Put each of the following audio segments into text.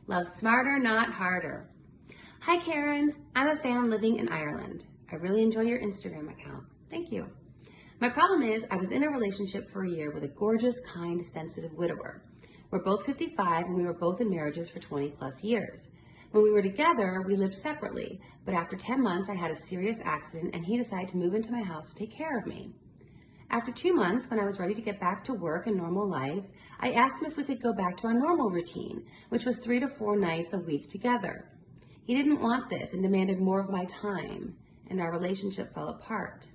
Love smarter, not harder. Hi, Karen. I'm a fan living in Ireland. I really enjoy your Instagram account. Thank you. My problem is I was in a relationship for a year with a gorgeous, kind, sensitive widower. We're both 55 and we were both in marriages for 20 plus years. When we were together, we lived separately, but after 10 months, I had a serious accident and he decided to move into my house to take care of me. After 2 months, when I was ready to get back to work and normal life, I asked him if we could go back to our normal routine, which was 3 to 4 nights a week together. He didn't want this and demanded more of my time, and our relationship fell apart.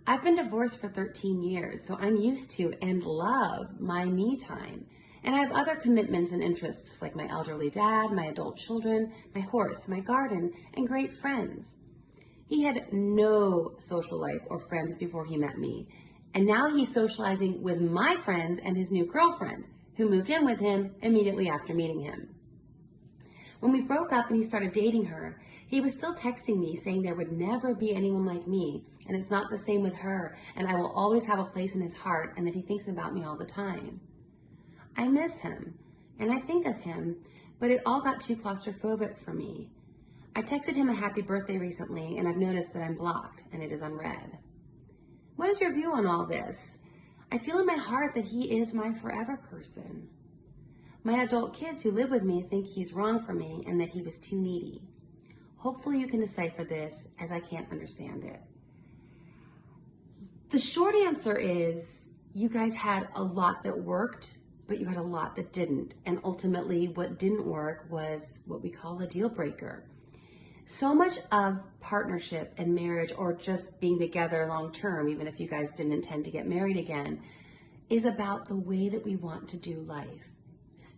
I've been divorced for 13 years, so I'm used to and love my me time. And I have other commitments and interests like my elderly dad, my adult children, my horse, my garden, and great friends. He had no social life or friends before he met me, and now he's socializing with my friends and his new girlfriend, who moved in with him immediately after meeting him. When we broke up and he started dating her, he was still texting me saying there would never be anyone like me, and it's not the same with her, and I will always have a place in his heart, and that he thinks about me all the time. I miss him, and I think of him, but it all got too claustrophobic for me. I texted him a happy birthday recently, and I've noticed that I'm blocked, and it is unread. What is your view on all this? I feel in my heart that he is my forever person. My adult kids who live with me think he's wrong for me and that he was too needy. Hopefully you can decipher this, as I can't understand it. The short answer is you guys had a lot that worked, but you had a lot that didn't. And ultimately what didn't work was what we call a deal breaker. So much of partnership and marriage, or just being together long term, even if you guys didn't intend to get married again, is about the way that we want to do life.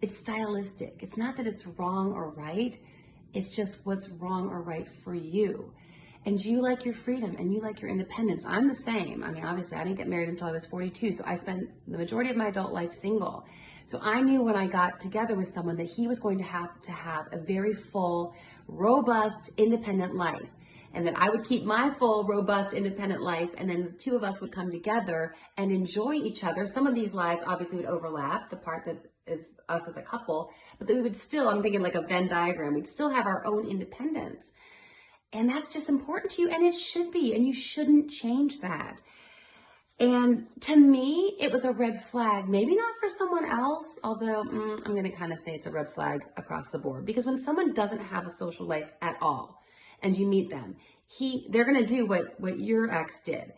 It's stylistic. It's not that it's wrong or right. It's just what's wrong or right for you. And you like your freedom and you like your independence. I'm the same. I mean, obviously I didn't get married until I was 42, so I spent the majority of my adult life single. So I knew when I got together with someone that he was going to have a very full, robust, independent life. And that I would keep my full, robust, independent life, and then the two of us would come together and enjoy each other. Some of these lives obviously would overlap, the part that is us as a couple, but that we would still, I'm thinking like a Venn diagram, we'd still have our own independence. And that's just important to you, and it should be, and you shouldn't change that. And to me, it was a red flag, maybe not for someone else, although I'm going to kind of say it's a red flag across the board. Because when someone doesn't have a social life at all, and you meet them, they're going to do what your ex did.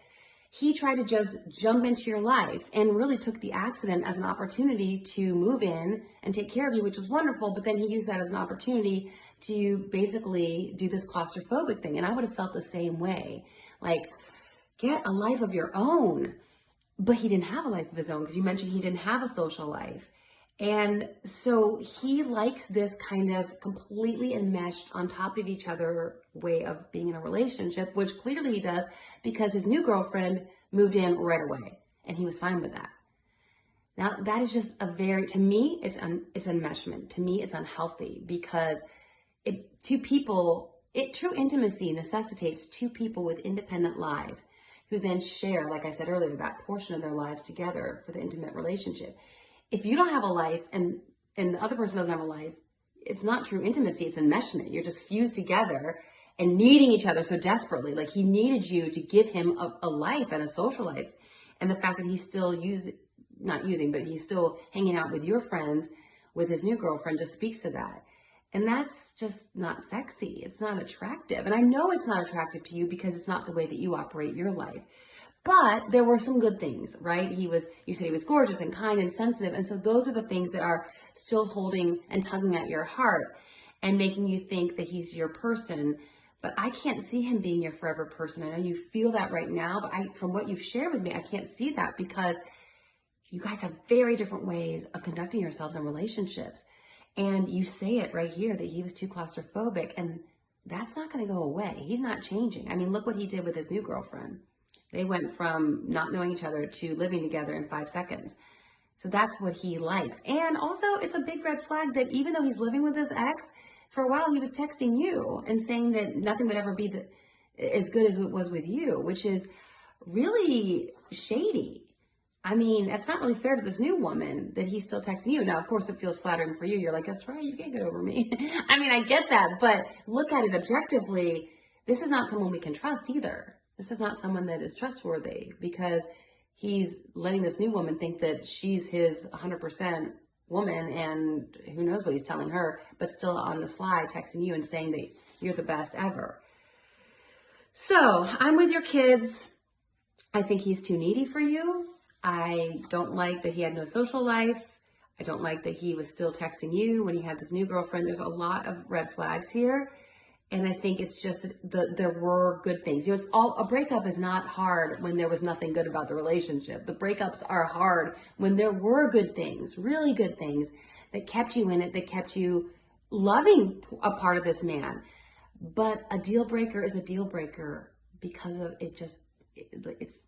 He tried to just jump into your life and really took the accident as an opportunity to move in and take care of you, which was wonderful. But then he used that as an opportunity to basically do this claustrophobic thing. And I would have felt the same way. Like, get a life of your own. But he didn't have a life of his own, because you mentioned he didn't have a social life. And so he likes this kind of completely enmeshed on top of each other way of being in a relationship, which clearly he does because his new girlfriend moved in right away and he was fine with that. Now that is just to me, it's enmeshment. To me, it's unhealthy because true intimacy necessitates two people with independent lives who then share, like I said earlier, that portion of their lives together for the intimate relationship. If you don't have a life and the other person doesn't have a life, it's not true intimacy, it's enmeshment. You're just fused together and needing each other so desperately. Like he needed you to give him a life and a social life. And the fact that he's still he's still hanging out with your friends, with his new girlfriend, just speaks to that. And that's just not sexy. It's not attractive. And I know it's not attractive to you because it's not the way that you operate your life. But there were some good things, right? You said he was gorgeous and kind and sensitive. And so those are the things that are still holding and tugging at your heart and making you think that he's your person. But I can't see him being your forever person. I know you feel that right now, but from what you've shared with me, I can't see that because you guys have very different ways of conducting yourselves in relationships. And you say it right here that he was too claustrophobic, and that's not going to go away. He's not changing. I mean, look what he did with his new girlfriend. They went from not knowing each other to living together in 5 seconds. So that's what he likes. And also, it's a big red flag that even though he's living with his ex, for a while he was texting you and saying that nothing would ever be as good as it was with you, which is really shady. I mean, it's not really fair to this new woman that he's still texting you. Now, of course, it feels flattering for you. You're like, that's right, you can't get over me. I mean, I get that, but look at it objectively. This is not someone we can trust either. This is not someone that is trustworthy, because he's letting this new woman think that she's his 100% woman, and who knows what he's telling her, but still on the sly texting you and saying that you're the best ever. So I'm with your kids. I think he's too needy for you. I don't like that he had no social life. I don't like that he was still texting you when he had this new girlfriend. There's a lot of red flags here. And I think it's just that there were good things. You know, it's all, a breakup is not hard when there was nothing good about the relationship. The breakups are hard when there were good things, really good things that kept you in it, that kept you loving a part of this man. But a deal breaker is a deal breaker because of it's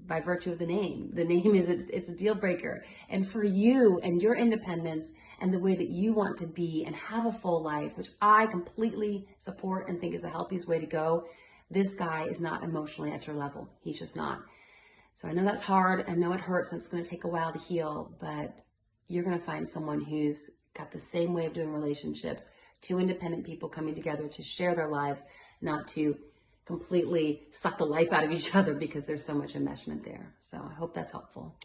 by virtue of the name. The name is, it's a deal breaker. And for you and your independence and the way that you want to be and have a full life, which I completely support and think is the healthiest way to go, this guy is not emotionally at your level. He's just not. So I know that's hard. I know it hurts and it's going to take a while to heal, but you're going to find someone who's got the same way of doing relationships, two independent people coming together to share their lives, not to completely suck the life out of each other because there's so much enmeshment there. So I hope that's helpful.